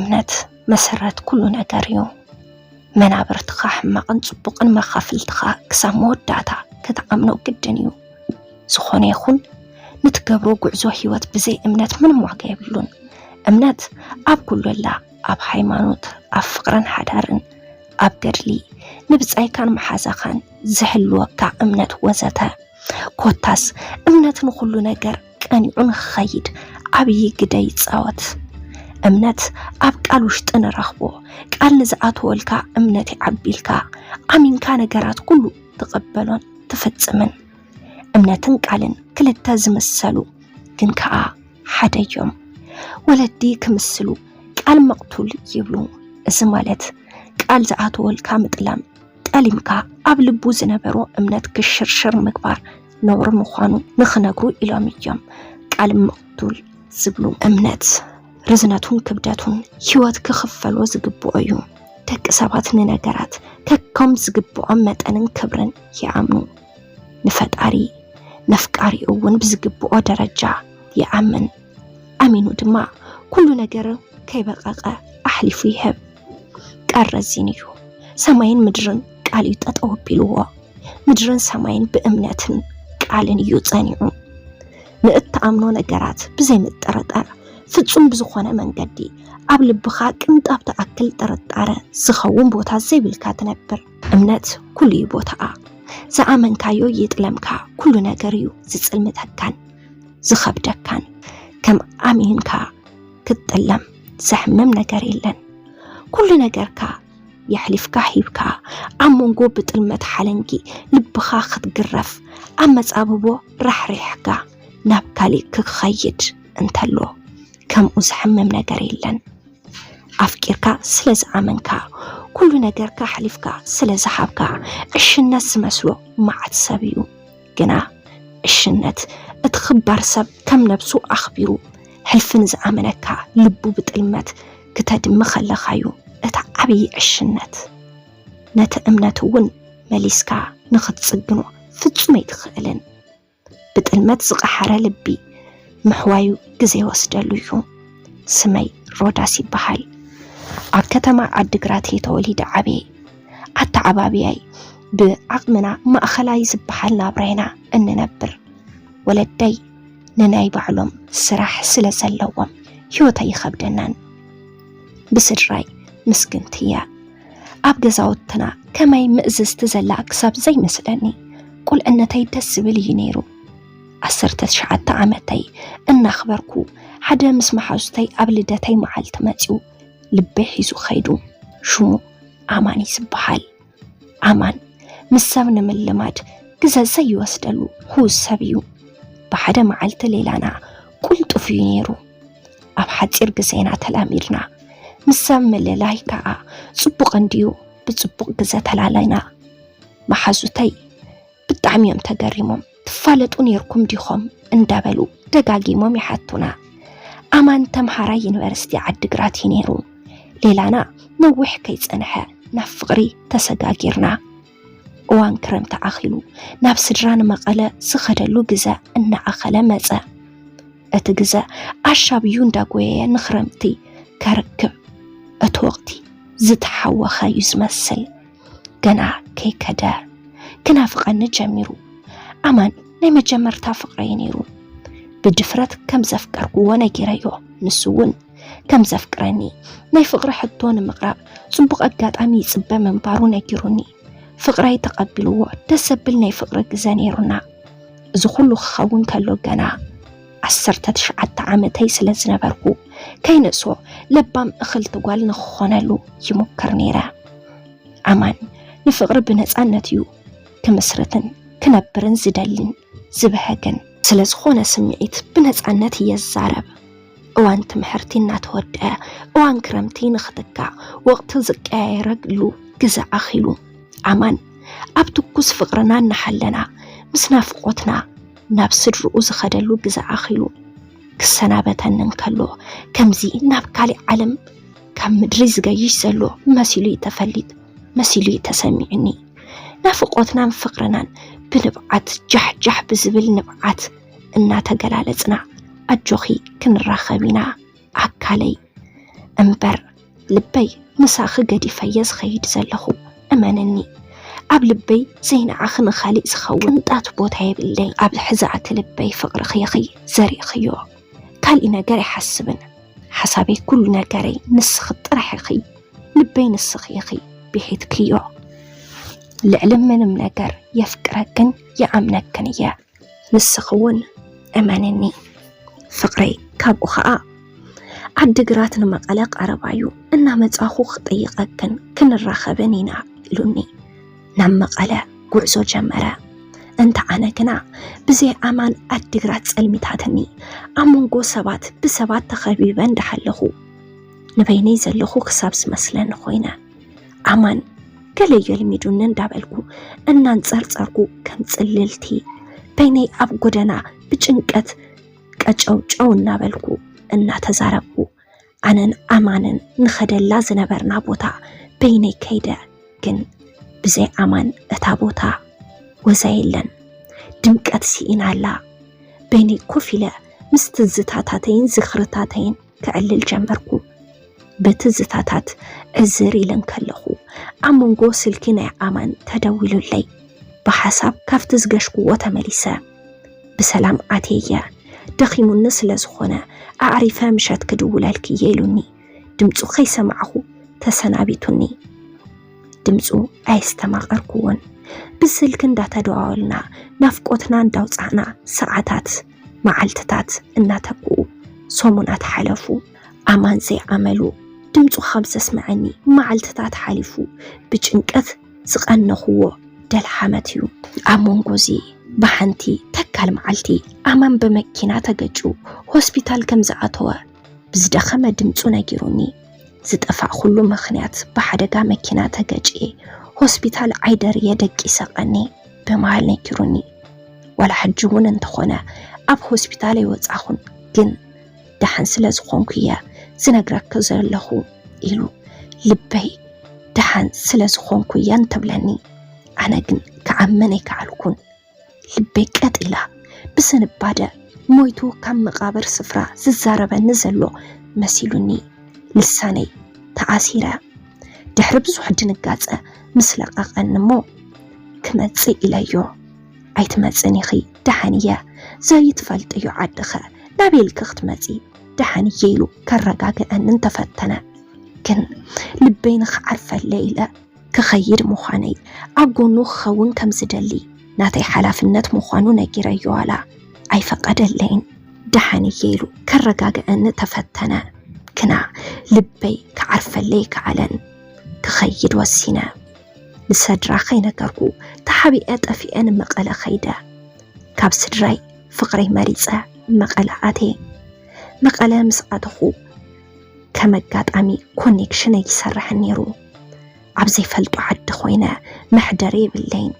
እምነት መሰረት ኩሉ ነገር እዩ መናብርትኻ ሕማቕን ጽቡቕን መኻፍልትኻ ክሳብ መወዳእታ ክትኣምኖ ግድን እዩ ዝኾነ ይኹን ንትገብሮ ጉዕዞ ህይወት ብዘይ እምነት ምንም ዋጋ የብሉን እምነት ኣብ ኩሉ ኣላ ኣብ ሃይማኖት ኣብ ፍቕርን ሓዳርን ኣብ ገድሊ ንብጻይካን መሓዛኻን ዝሕልወካ እምነት ወዘተ ኮታስ እምነት ንኹሉ ነገር ቀኒዑን ክኸይድ ዓብይ ግደ ይጻወት እምነት ኣብ ቃል ውሽጥ ንረኽቦ ቃል ንዝኣተወልካ እምነት ይዓቢልካ ኣሚንካ ነገራት ኩሉ ትቕበሎን ትፈጽምን እምነትን ቃልን ክልተ ዝመሰሉ ግን ከዓ ሓደ እዮም ወለዲ ክምስሉ ቃል መቕቱል ይብሉ እዚ ማለት ቃል ዝኣተወልካ ምጥላም ጠሊምካ ኣብ ልቡ ዝነበሮ እምነት ክሽርሽር ምግባር ነውር ምዃኑ ንኽነግሩ ኢሎም እዮም ቃል መቕቱል ዝብሉ እምነት ርዝነቱን ክብደቱን ህይወት ክኽፈሎ ዝግብኦ እዩ ደቂ ሰባት ንነገራት ከከም ዝግብኦም መጠንን ክብርን ይኣምኑ ንፈጣሪ ነፍቃሪ እውን ብዝግብኦ ደረጃ ይኣምን ኣሚኑ ድማ ኩሉ ነገር ከይበቀቀ ኣሕሊፉ ይህብ ቀረዚን እዩ ሰማይን ምድርን ቃል እዩ ጠጠው ኣቢልዎ ምድርን ሰማይን ብእምነትን ቃልን እዩ ጸኒዑ ንእትኣምኖ ነገራት ብዘይ ምጥርጣር ፍጹም ብዝኾነ መንገዲ ኣብ ልብኻ ቅንጣብ ተኣክል ጥርጣረ ዝኸውን ቦታ ዘይብልካ ትነብር እምነት ኩሉ ቦታኣ ዝኣመንካዮ ይጥለምካ ኩሉ ነገር እዩ ዝጽልምተካን ዝኸብደካን ከም ኣሚንካ ክትጥለም ዘሕመም ነገር የለን ኩሉ ነገርካ يحلفك حيبك أمونجو بتلمت حلنجي لبخا خد جرف أما تقاببو رح ريحك نبكالي كخيج انتلو كم أزحمم نجريلن أفكرك سلز عمنك كل نجرك حلفك سلز حبك إيش الناس مسلو ما عاد سبيو جنا إيش النت اتخبر سب كم نبسو أخبرو حلفن زعمنك لبو بتلمت كتدم خلخايو أتعبي عشنت نت أمنتون مليسكا نخد صقنو فتسمي تخيلن بتلمت زقحر لبي محوايو جزي وسدلو سمي روداسي بحال عكتما عدقراتي توليد عبي عتعبابياي بعقمنا ما أخلاي زبحالنا برينا أن ننبر ولدي نناي بعلم سراح سلسلوم يوتاي خبدنان بسرعي مسكنتيا أبقى زاوتنا كما يمئزز تزلع كساب زي مسلني قل أن تيدس بلينيرو عسرت شعات عمتي أن أخبركو حدا مسمح عزتي أبلدتي معالتماتيو لبيحيزو خيدو شمو عماني سبحال عمان مساونا من اللمات كزا زي وسدلو هو السبيو بحدا معالت ليلانا قلت فينيرو أبحاد إرقزينا تلاميرنا مسامل لايكا صبق انديو بصبق جزات علينا محازوتي بالتعميم تجريمهم تفالتون يركم ديخم اندابلو دقاقيمهم يحطونا امان تمحارا يونيفرسيتي عدقراتي نيرو ليلانا نوح كيس انحا نفغري تسقاقيرنا وان كرم تأخلو نفس جران مقالة سخدلو جزا ان اخلا مزا اتجزا عشابيون داقوية نخرمتي كركب أتوقتي زد حوا خايز مسل جنا كي كدا كنا فقنا جميرو أمان نيم جمر تافق رينيرو بدفرت كم زفكر وانا جريو نسون كم زفكرني ناي فقر حطون مقرب صبق أجاد عمي صبا من بارونا جروني فقراي تقبلوا تسبل ناي فقر جزانيرونا زخلو خاون كلو جنا عسرت شعات عامتي سلزنا بركو كاينسو لبام أخل تقال نخونالو يمكر نيرا عمان نفقر بنزعنتيو كمسرتن كنبرن زدالين زبهاجن سلزخونا سمعيت بنزعنتي الزعرب وان تمحرتين ناتودا وان كرمتين نخدكا وقت زكاي رجلو جزع أخيلو عمان أبتكوس فقرنا نحلنا مسنافقوتنا نفس الرؤوس خدلو جزع أخيلو كسنابتن ننكلو كمزي نابكالي علم كم مدريز جايش سلو مسيلو يتفلد مسيلو يتسمعني نافقوتنا مفقرنا بنبعات جح بزبل نبعات إنا تقلالتنا أجوخي كن راخبينا عكالي أمبر ልበይ ምሳኺ ገዲፈየ ዝኸይድ ዘለኹ እመነኒ ኣብ ልበይ ዘይነዓኽን ኻሊእ ዝኸውን ቅንጣት ቦታ የብለይ ኣብ ሕዛዕቲ ልበይ ፍቕሪ ኽይኺ ዘሪእኽዮ ካልእ ነገር ይሓስብን ሓሳበይ ኩሉ ነገረይ ንስኺ ጥራሕ ኢኺ ልበይ ንስኺ ኢኺ ብሒትክዮ ልዕሊ ምንም ነገር የፍቅረክን የኣምነክን እየ ንስኺ እውን እመነኒ ፍቕረይ ካብኡ ኸዓ ዓዲግራት ንመቐለ ቀረባዩ እናመጻኹ ክጠይቐክን ክንራኸብን ኢና ኢሉኒ ናብ መቐለ ጉዕዞ ጀመረ እንተ ኣነ ግና ብዘይ ኣማን ዓዲግራት ጸልሚታትኒ ኣብ መንጎ ሰባት ብሰባት ተኸቢበ እንዳሓለኹ ንበይነይ ዘለኹ ክሳብ ዝመስለኒ ኾይነ ኣማን ገለ የልሚዱኒ እንዳበልኩ እናንጸርጸርኩ ከም ጽልልቲ በይነይ ኣብ ጎደና ብጭንቀት ቀጨውጨው እናበልኩ እናተዛረብኩ ኣነን ኣማንን ንኸደላ ዝነበርና ቦታ በይነይ ከይደ ግን ብዘይ ኣማን እታ ቦታ ወዛ የለን ድምቀት ሲኢናላ በይነይ ኮፍ ኢለ ምስ ትዝታታተይን ዝኽርታተይን ክዕልል ጀመርኩ በትዝታታት ዕዝር ኢለን ከለኹ ኣብ መንጎ ስልኪ ናይ ኣማን ተደዊሉለይ ብሓሳብ ካብቲ ዝገሽክዎ ተመሊሰ ብሰላም ኣትየ ደኺሙኒ ስለ ዝኾነ ኣዕሪፈ ምሸት ክድውለልክየ ኢሉኒ ድምፁ ከይሰማዕኹ ተሰናቢቱኒ ድምፁ ኣይስተማቐርኩዎን ብስልክ እንዳተደዋወልና ናፍቆትና እንዳውፃዕና ሰዓታት መዓልትታት እናተክኡ ሰሙናት ሓለፉ ኣማን ዘይዓመሉ ድምፁ ካብ ዘስምዐኒ መዓልትታት ሓሊፉ ብጭንቀት ዝቐነኽዎ ደልሓመት እዩ ኣብ መንጎዚ ብሓንቲ ተካል መዓልቲ ኣማን በመኪና ተገጩ ሆስፒታል ከም ዝኣተወ ብዝደኸመ ድምፁ ነጊሩኒ ዝጠፋእ ኩሉ ምኽንያት ብሓደጋ መኪና ተገጭ ሆስፒታል ዓይደርየ ደቂሰቐኒ ብመሃል ነጊሩኒ ዋላ ሕጂ እውን እንተኾነ ኣብ ሆስፒታል ይወፃኹን ግን ደሓን ስለ ዝኾንኩ እየ ዝነግረክ ዘለኹ ኢሉ ልበይ ደሓን ስለ ዝኾንኩ እየ እንትብለኒ ኣነ ግን ክዓመን ኣይከኣልኩን ልበይ ቀጢላ ብስንባደ ሞይቱ ካብ መቃብር ስፍራ ዝዛረበኒ ዘሎ መሲሉኒ ልሳነይ ተኣሲረ ድሕሪ ብዙሕ ድንጋፀ ምስ ለቐቐኒ እሞ ክመፅእ ኢለዮ ኣይትመፅን ኢኺ ደሓንየ ዘይትፈልጥዮ ዓድኸ ናበይልክ ክትመፂ ደሓንየ ኢሉ ከረጋግአኒ እንተፈተነ ግን ልበይ ንኽዓርፈለ ኢለ ክኸይድ ምዃነይ ኣብ ጎኑ ክኸውን ከም ዝደሊ ናተይ ሓላፍነት ምዃኑ ነጊረዮ ዋላ ኣይፈቐደለይን ደሓንየ ኢሉ ከረጋግአኒ ተፈተነ ግና ልበይ ክዓርፈለይ ከዓለን ክኸይድ ወሲነ ንሰድራ ከይነገርኩ ተሓቢአ ጠፊአ ንመቐለ ኸይደ ካብ ስድራይ ፍቕረይ መሪፀ መቐለ ኣትየ መቐለ ምስ ኣተኹ ከም ኣጋጣሚ ኮኔክሽን ይሰርሕ ነይሩ ኣብ ዘይፈልጦ ዓዲ ኾይነ መሕደሪ የብለይን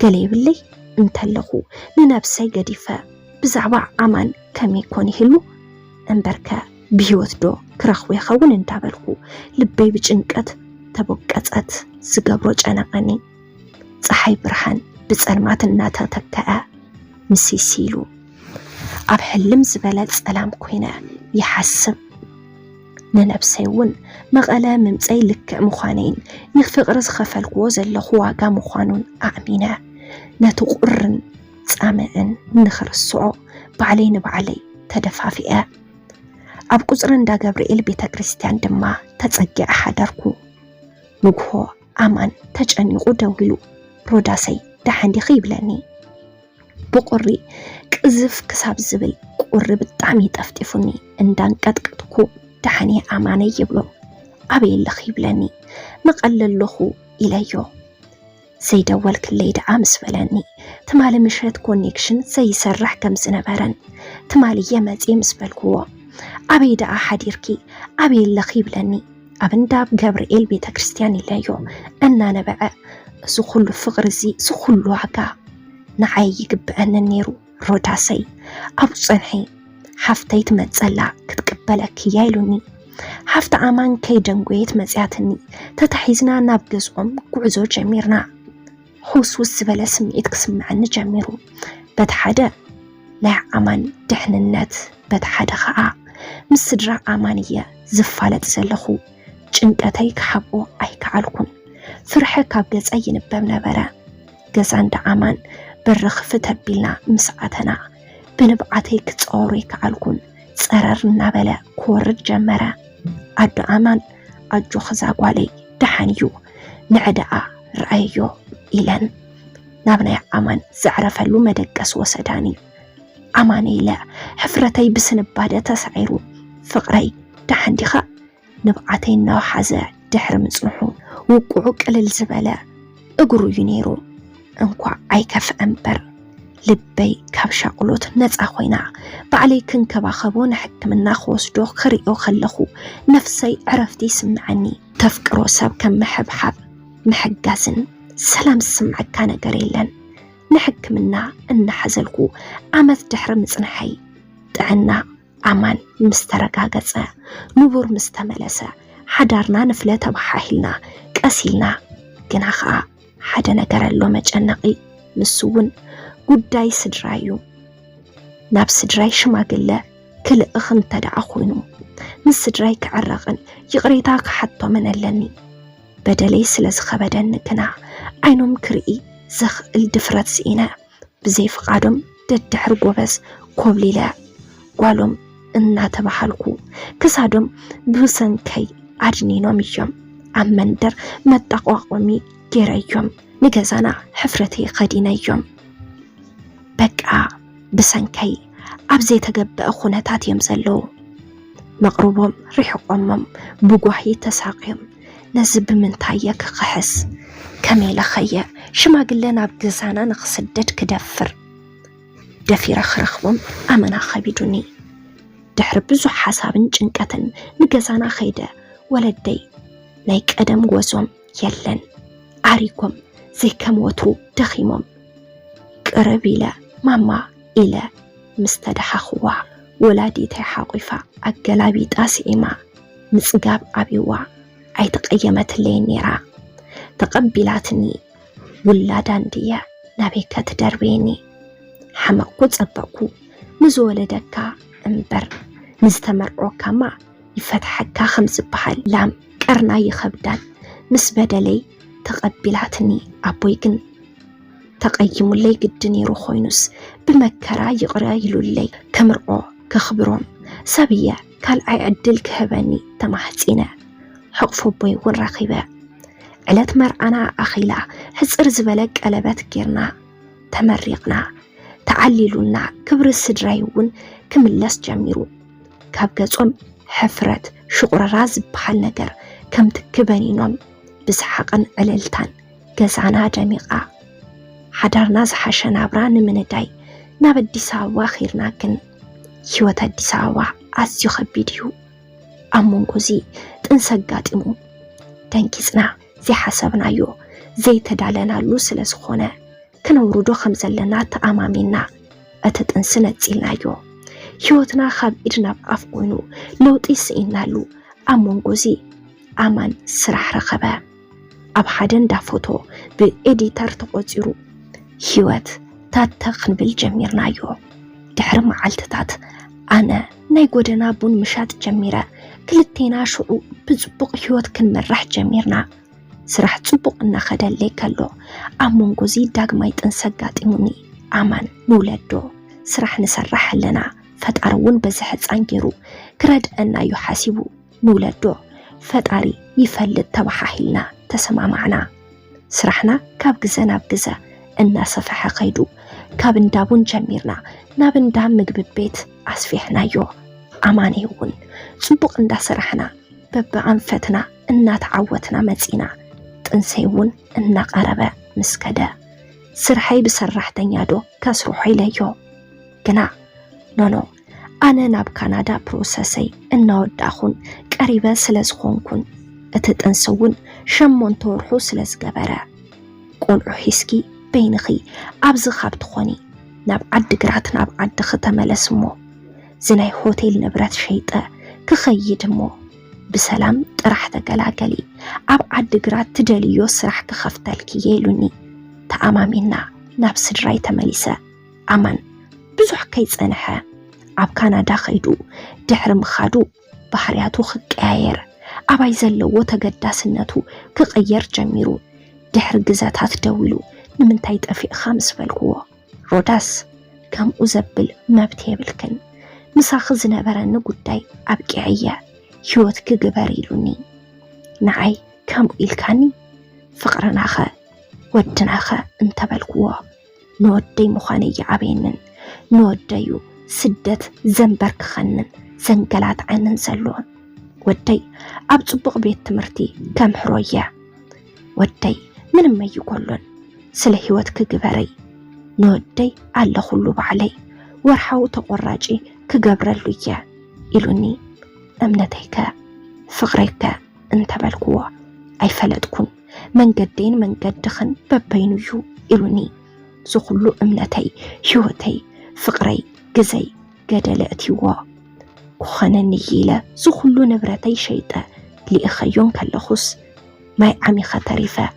ገለ የብለይ እንተለኹ ንነብሰይ ገዲፈ ብዛዕባ ኣማን ከመይ ኮን ይህሉ እምበርከ ብሂወት ዶ ክረኽቦ ይኸውን እንዳበልኩ ልበይ ብጭንቀት ተቦቀፀት ዝገብሮ ጨነቐኒ ፀሓይ ብርሃን ብፀልማት እናተተከአ ምሲሲሉ ኣብ ሕልም ዝበለ ፀላም ኮይነ ይሓስብ ንነብሰይ እውን መቐለ ምምፀይ ልክዕ ምዃነይን ንፍቕሪ ዝኸፈልክዎ ዘለኹ ዋጋ ምዃኑን ኣእሚነ ነቲ ቁርን ፃምዕን ንኽርስዖ ባዕለይ ንባዕለይ ተደፋፊአ ኣብ ቁፅሪ እንዳ ገብርኤል ቤተ ክርስቲያን ድማ ተፀጊዐ ሓደርኩ ንግሆ ኣማን ተጨኒቑ ደዊሉ ሮዳሰይ ደሓንዲኺ ይብለኒ ብቁሪ ቅዝፍ ክሳብ ዝብል ቁሪ ብጣዕሚ ጠፍጢፉኒ እንዳንቀጥቅጥኩ ደሓንየ ኣማነይ ይብሎ ኣበየለኺ ይብለኒ መቐለለኹ ኢለዮ ዘይደወልክለይ ደኣ ምስ በለኒ ትማሊ ምሸት ኮኔክሽን ዘይሰርሕ ከም ዝነበረን ትማልየ መፅየ ምስ በልክዎ ኣበይ ደኣ ሓዲርኪ ኣበየለኺ ይብለኒ ኣብ እንዳ ገብርኤል ቤተ ክርስቲያን ኢለዮ እናነበዐ እዚ ኩሉ ፍቕሪ እዚ እዚ ኩሉ ዋጋ ንዓይ ይግብአኒ ነይሩ ሮዳሰይ ኣብ ፀንሒ ሓፍተይ ትመፀላ ክትቅበለክያ ኢሉኒ ሓፍቲ ኣማን ከይደንጎየት መፅያትኒ ተታሒዝና ናብ ገዝኦም ጉዕዞ ጀሚርና ሕውስውስ ዝበለ ስምዒት ክስምዐኒ ጀሚሩ በቲ ሓደ ናይ ኣማን ድሕንነት በቲ ሓደ ከዓ ምስ ስድራ ኣማን እየ ዝፋለጥ ዘለኹ ጭንቀተይ ክሓቦ ኣይከዓልኩን ፍርሐ ካብ ገጸይ ይንበብ ነበረ ገዛ እንደ ኣማን በርኽ ፍተቢልና ምስዓተና ብንብዓተይ ክጸወሩ ይከዓልኩን ጸረር እናበለ ክወርድ ጀመረ ኣዶ ኣማን ኣጆ ኸዛጓለይ ደሓንዩ ንዕዳኣ ረአዮ ኢለን ናብ ናይ ኣማን ዘዕረፈሉ መደቀስ ወሰዳኒ ኣማን ኢለ ሕፍረተይ ብስንባደ ተሳዒሩ ፍቕረይ ደሓንዲኻ ንብዓተይ እናወሓዘ ድሕሪ ምጽንሑ ውቁዑ ቅልል ዝበለ እግሩ እዩ ነይሩ እንኳ ኣይከፍአ እምበር ልበይ ካብ ሻቅሎት ነፃ ኮይና ባዕለይ ክንከባኸቦ ንሕክምና ክወስዶ ክሪኦ ከለኹ ነፍሰይ ዕረፍቲ ይስምዓኒ ተፍቅሮ ሰብ ከም ምሕብሓብ ምሕጋዝን ሰላም ዝስምዐካ ነገር የለን ንሕክምና እናሓዘልኩ ዓመት ድሕሪ ምጽንሐይ ጥዕና ኣማን ምስተረጋገጸ ንቡር ምስተመለሰ ሓዳርና ንፍለ ተባሓሂልና ቀሲልና ግና ኸዓ ሓደ ነገር ኣሎ መጨነቂ ንሱውን ጉዳይ ስድራ እዩ ናብ ስድራይ ሽማግለ ክልእኽ እንተደኣ ኮይኑ ምስ ስድራይ ክዕረቕን ይቕሬታ ክሓቶምን ኣለኒ በደለይ ስለ ዝኸበደኒ ግና ዓይኖም ክርኢ ዘኽእል ድፍረት ስኢነ ብዘይፍቓዶም ደድሕሪ ጎበዝ ኮብሊለ ጓሎም እናተባሃልኩ ክሳዶም ብሰንከይ ኣድኒኖም እዮም ኣብ መንደር መጠቋቆሚ ገይረዮም ንገዛና ሕፍረተይ ኸዲነዮም በቃ ብሰንከይ ኣብ ዘይተገበአ ኩነታት እዮም ዘለዉ መቕርቦም ሪሕቆሞም ብጓሂ ተሳቂዮም ነዚ ብምንታየ ክኽሕስ ከመይለኸየ ሽማግለ ናብ ገዛና ንኽስደድ ክደፍር ደፊረ ክረኽቦም ኣመና ኸቢዱኒ ድሕሪ ብዙሕ ሓሳብን ጭንቀትን ንገዛና ኸይደ ወለደይ ናይ ቀደም ጎዞም የለን ዓሪጎም ዘይከም ወትሩ ደኺሞም ቅርብ ኢለ ማማ ኢለ ምስተደሓኽዋ ወላዲተይ ሓቂፋ ኣገላቢጣ ስዒማ ምጽጋብ ኣብይዋ ኣይተቐየመትለይን ነይራ ተቐቢላትኒ ውላዳ እንድየ ናበይ ከትደርበየኒ ሓመቕኩ ጸበቕኩ ንዝወለደካ እምበር ንዝተመርዖካማ ይፈትሐካ ከም ዝበሃል ላም ቀርና ይኸብዳን ምስ በደለይ ተቐቢላትኒ ኣቦይ ግን ተቐይሙለይ ግዲ ነይሩ ኮይኑስ ብመከራ ይቕረ ኢሉለይ ከምርኦ ክኽብሮም ሰብየ ካልኣይ ዕድል ክህበኒ ተማሕፂነ ሕቕፎ ቦይ እውን ረኺበ ዕለት መርዓና ኣኺላ ሕፅር ዝበለ ቀለበት ጌርና ተመሪቕና ተዓሊሉና ክብሪ ስድራይ እውን ክምለስ ጀሚሩ ካብ ገጾም ሕፍረት ሽቁረራ ዝበሃል ነገር ከም ትክበኒኖም ብስሓቕን ዕልልታን ገዛና ደሚቓ ሓዳርና ዝሓሸ ናብራ ንምንዳይ ናብ ኣዲስ ኣበባ ኺርና ግን ህይወት ኣዲስ ኣበባ ኣዝዩ ኸቢድ እዩ ኣብ መንጎዚ ጥንሲ ኣጋጢሙ ደንጊፅና ዘይሓሰብናዮ ዘይተዳለናሉ ስለ ዝኾነ ክነውርዶ ከም ዘለና ተኣማሚና እቲ ጥንሲ ነፂልናዮ ህይወትና ካብ ኢድ ናብ ኣፍ ኮይኑ ለውጢ ስኢናሉ ኣብ መንጎዚ ኣማን ስራሕ ረኸበ ኣብ ሓደ እንዳ ፎቶ ብኤዲተር ተቆፂሩ ህይወት ታተ ክንብል ጀሚርናዮ ድሕሪ መዓልትታት ኣነ ናይ ጎደና ቡን ምሻጥ ጀሚረ ክልቴና ሽዑ ብጽቡቕ ህይወት ክንመራሕ ጀሚርና ስራሕ ጽቡቕ እናኸደለይ ከሎ ኣብ መንጎዚ ዳግማይ ጥንሲ ኣጋጢሙኒ ኣማን ንውለዶ ስራሕ ንሰርሕ ኣለና ፈጣሪ እውን በዚ ሕፃን ገይሩ ክረድአና እዩ ሓሲቡ ንውለዶ ፈጣሪ ይፈልጥ ተባሓሂልና ተሰማማዕና ስራሕና ካብ ግዘ ናብ ግዘ እናሰፈሐ ኸይዱ ካብ እንዳቡን ጀሚርና ናብ እንዳ ምግቢ ቤት ኣስፊሕናዮ ኣማን እውን ጽቡቕ እንዳሰራሕና በብኣንፈትና እናተዓወትና መጺና ጥንሰይ እውን እናቐረበ ምስከደ ስርሐይ ብሰራሕተኛ ዶ ከስርሖ ኢለዮ ግና ኖኖ ኣነ ናብ ካናዳ ፕሮሰሰይ እናወዳኹን ቀሪበ ስለ ዝኾንኩን እቲ ጥንሲ እውን 8 ወርሑ ስለ ዝገበረ ቆልዑ ሒስኪ በይንኺ ኣብዚ ካብ ትኾኒ ናብ ዓዲግራት ናብ ዓድኺ ተመለስ እሞ ዝናይ ሆቴል ንብረት ሸይጠ ክኸይድ እሞ ብሰላም ጥራሕ ተገላገሊ ኣብ ዓዲግራት ትደልዮ ስራሕ ክኸፍተልኪ ኢሉኒ ተኣማሚና ናብ ስድራይ ተመሊሰ ኣማን ብዙሕ ከይጸንሐ ኣብ ካናዳ ኸይዱ ድሕሪ ምኻዱ ባህርያቱ ክቀያየር أباي زلو تقداسنتو كغير جميرو دحر جزاتات دويلو نمنتاي طفيق خامس بالكو روداس كم أزبل ما بتيبلكن مساخ زنبرن قداي أبقعية هيوت كجباريلوني نعي كم إلكاني فقرناخا ودناخا انت بالكو نودي مخاني عبينن نوديو سدت زنبرك خنن زنقلات عنن زلون ودي أبطبق بيت تمرتي كم حروية ودي من ما يقولون سلهيوت كجباري نودي على خلو بعلي ورحاو تقراجي كجبرلوية إلوني أمنتيك فقريك انت بالكوا أي فلتكن من قدين من قدخن ببينيو إلوني زخلو أمنتي هيوتي فقري جزي قدلاتيوا كخنا نيلة زخلو نبرتي شيطة لإخيون كاللخص ما عمي خطريفة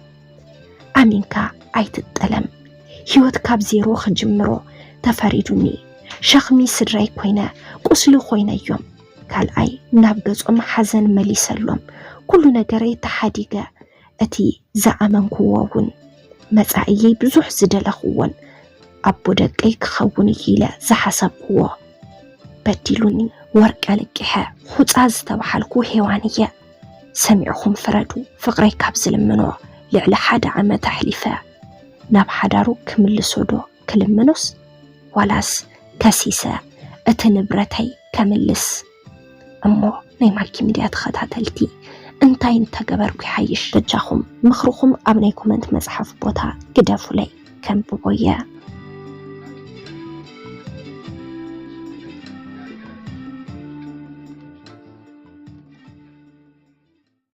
عمينكا عيت التلم هيوت كاب زيرو خجمرو تفريدوني شخمي سرعي كوينة قسلو خوينة يوم كالعي نابقز حزن مليسلوم كل نجري تحديقة أتي زعمن كواون مزعيي بزوح زدلخوون أبو دقي كخون يلا زحسب كوا بدلوني ورق لكيها خطاز تبحالكو هيوانية سمعهم فردو فقري كابز لمنو لعل حدا عما تحليفا ناب حدارو كمل سودو كلمنوس ولاس كاسيسا اتنبرتي كملس أمو نيمالكي ميديات خطاتلتي انتاين تقبركو حيش رجاخم مخروخم أبني كومنت مزحف بوتا قدافو لي كم ببويا